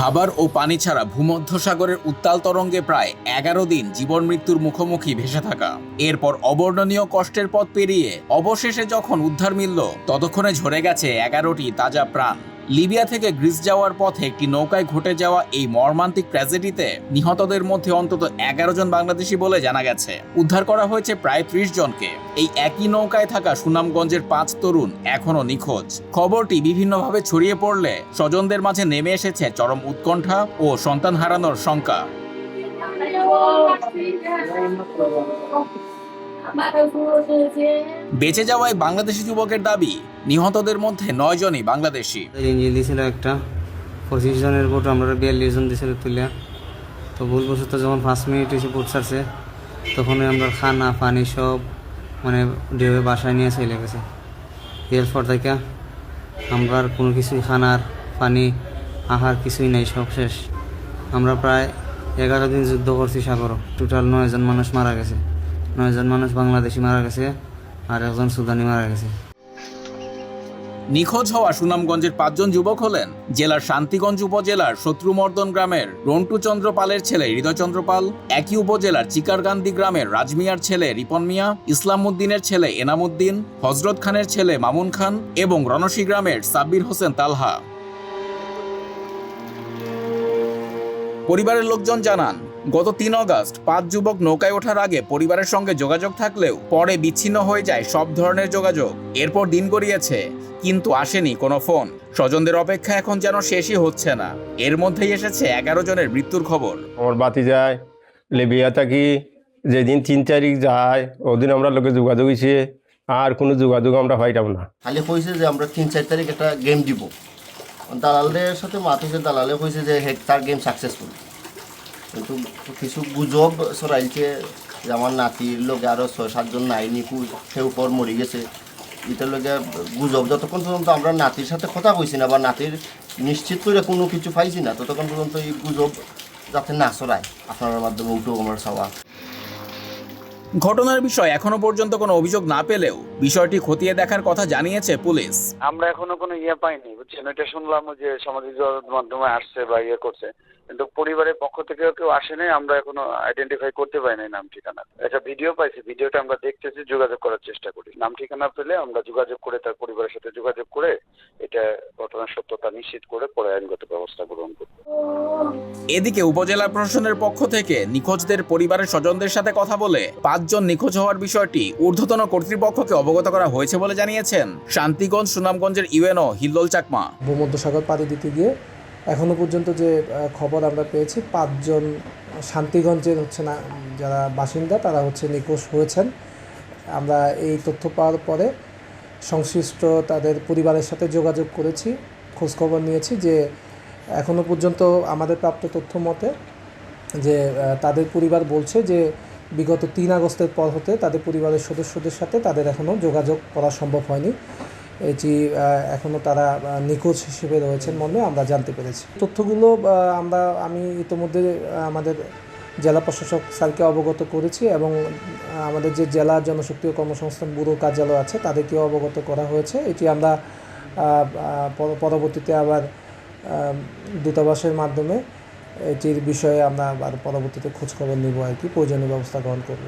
খাবার ও পানি ছাড়া ভূমধ্যসাগরের উত্তাল তরঙ্গে প্রায় ১১ দিন জীবন মৃত্যুর মুখোমুখি ভেসে থাকা, এরপর অবর্ণনীয় কষ্টের পথ পেরিয়ে অবশেষে যখন উদ্ধার মিলল, ততক্ষণে ঝরে গেছে ১১টি তাজা প্রাণ। লিবিয়া থেকে গ্রিস যাওয়ার পথে একটি নৌকায় ঘটে যাওয়া এই মর্মান্তিক ট্র্যাজেডিতে নিহতদের মধ্যে অন্তত ১১ জন বাংলাদেশি বলে জানা গেছে। উদ্ধার করা হয়েছে প্রায় ৩০ জনকে। এই একই নৌকায় থাকা সুনামগঞ্জের ৫ তরুণ এখনো নিখোঁজ। খবরটি বিভিন্নভাবে ছড়িয়ে পড়লে স্বজনদের মাঝে নেমে এসেছে চরম উৎকণ্ঠা ও সন্তান হারানোর শঙ্কা। বেঁচে যাওয়ায় বাংলাদেশি যুবকের দাবি, নিহতদের মধ্যে ৯ জনই বাংলাদেশি। ইঞ্জিন দিয়েছিল একটা ২৫ জনের বোট, আমরা ৪২ জন দিয়েছিল তুলে। তো ভুলবশত যখন ৫ মিনিট এসে বোট ছাড়ছে, তখনই আমরা খানা পানি সব ডেবে বাসায় নিয়ে চলে গেছে। এরপর থেকে আমরা আর কোনো কিছুই খানার পানি আহার কিছুই নাই, সব শেষ। আমরা প্রায় ১১ দিন যুদ্ধ করছি সাগর। টোটাল ৯ জন মানুষ মারা গেছে। ৯ জন মানুষ বাংলাদেশি মারা গেছে, আর একজন সুদানি মারা গেছে। নিখোঁজ হওয়া সুনামগঞ্জের ৫ জন যুবক হলেন জেলার শান্তিগঞ্জ উপজেলার শত্রুমর্দন গ্রামের রন্টু চন্দ্র পালের ছেলে হৃদয়চন্দ্র পাল, একই উপজেলার চিকারগান্দি গ্রামের রাজমিয়ার ছেলে রিপন মিয়া, ইসলাম উদ্দিনের ছেলে এনাম উদ্দিন, হজরত খানের ছেলে মামুন খান এবং রনসী গ্রামের সাব্বির হোসেন তালহা। পরিবারের লোকজন জানান, গত ৩ আগস্ট ৫ যুবক নৌকায় ওঠার আগে পরিবারের সঙ্গে যোগাযোগ থাকলেও পরে বিচ্ছিন্ন হয়ে যায় সব ধরনের যোগাযোগ। এরপর দিন গড়িয়েছে, কিন্তু আসেনি কোনো ফোন। স্বজনদের অপেক্ষা এখন যেন শেষই হচ্ছে না। এর মধ্যেই এসেছে ১১ জনের মৃত্যুর খবর। আমার বাতি যায় লিবিয়া থাকি, যেদিন ৩ তারিখ যায় ওদিন আমরা লোকে যোগাযোগ হয়েছে, আর কোনো যোগাযোগ আমরা পাইতাম না। খালি কইছে যে আমরা ৩-৪ তারিখ একটা গেম দিব। দালালদের সাথে মাতিছে, দালালে কইছে যে তার গেম সাকসেসফুল। কিন্তু কিছু গুজব ছড়াইছে যে আমার নাতির লোকে আরও ৬-৭ জন নাই নিখোঁজ, সে উপর মরে গেছে। এটার লোকে গুজব, যতক্ষণ পর্যন্ত আমরা নাতির সাথে কথা কইছি না বা নাতির নিশ্চিত করে কোনো কিছু পাইছি না, ততক্ষণ পর্যন্ত এই গুজব যাতে না ছড়ায় আপনার মাধ্যমে উঠো আমার চাওয়া। ঘটনার বিষয়ে এখনো পর্যন্ত কোনো অভিযোগ না পেলেও বিষয়টি খতিয়ে দেখার কথা জানিয়েছে পুলিশ। আমরা এখনো কোনো পাইনি, বুঝছেন। এটা শুনলাম যে সামাজিক যোগাযোগ মাধ্যমে আসছে বা করছে, কিন্তু পরিবারের পক্ষ থেকে কেউ আসেনি। আমরা এখনো আইডেন্টিফাই করতে পারিনি নাম ঠিকানা। একটা ভিডিও পাইছি, ভিডিওটা আমরা দেখতেছি, যোগাযোগ করার চেষ্টা করি। নাম ঠিকানা পেলে আমরা যোগাযোগ করে তার পরিবারের সাথে যোগাযোগ করে এটা ঘটনার সত্যতা নিশ্চিত করে পরে আইনগত ব্যবস্থা গ্রহণ করব। এদিকে উপজেলা প্রশাসনের পক্ষ থেকে নিখোঁজদের পরিবারের স্বজনদের সাথে কথা বলে ৫ জন নিখোঁজ হওয়ার বিষয়টি ঊর্ধ্বতন কর্তৃপক্ষকে অবগত করা হয়েছে বলে জানিয়েছেন শান্তিগঞ্জ সুনামগঞ্জের ইউএনও হিল্লোল চাকমা। ভূমধ্যসাগর পাড়ি দিতে গিয়ে এখনো পর্যন্ত যে খবর আমরা পেয়েছি, ৫ জন শান্তিগঞ্জের না যারা বাসিন্দা তারা নিখোঁজ হয়েছেন। আমরা এই তথ্য পাওয়ার পরে সংশ্লিষ্ট তাদের পরিবারের সাথে যোগাযোগ করেছি, খোঁজখবর নিয়েছি যে এখনো পর্যন্ত আমাদের প্রাপ্ত তথ্য মতে যে তাদের পরিবার বলছে যে বিগত ৩ আগস্টের পর হতে তাদের পরিবারের সদস্যদের সাথে তাদের এখনও যোগাযোগ করা সম্ভব হয়নি। এটি এখনও তারা নিখোঁজ হিসেবে রয়েছেন মর্মে আমরা জানতে পেরেছি। তথ্যগুলো আমি ইতিমধ্যে আমাদের জেলা প্রশাসক স্যারকে অবগত করেছি এবং আমাদের যে জেলা জনশক্তি ও কর্মসংস্থান ব্যুরো কার্যালয় আছে তাদেরকেও অবগত করা হয়েছে। এটি আমরা পরবর্তীতে আবার দূতাবাসের মাধ্যমে এটির বিষয়ে আমরা আবার পরবর্তীতে খোঁজখবর নিব, প্রয়োজনীয় ব্যবস্থা গ্রহণ করব।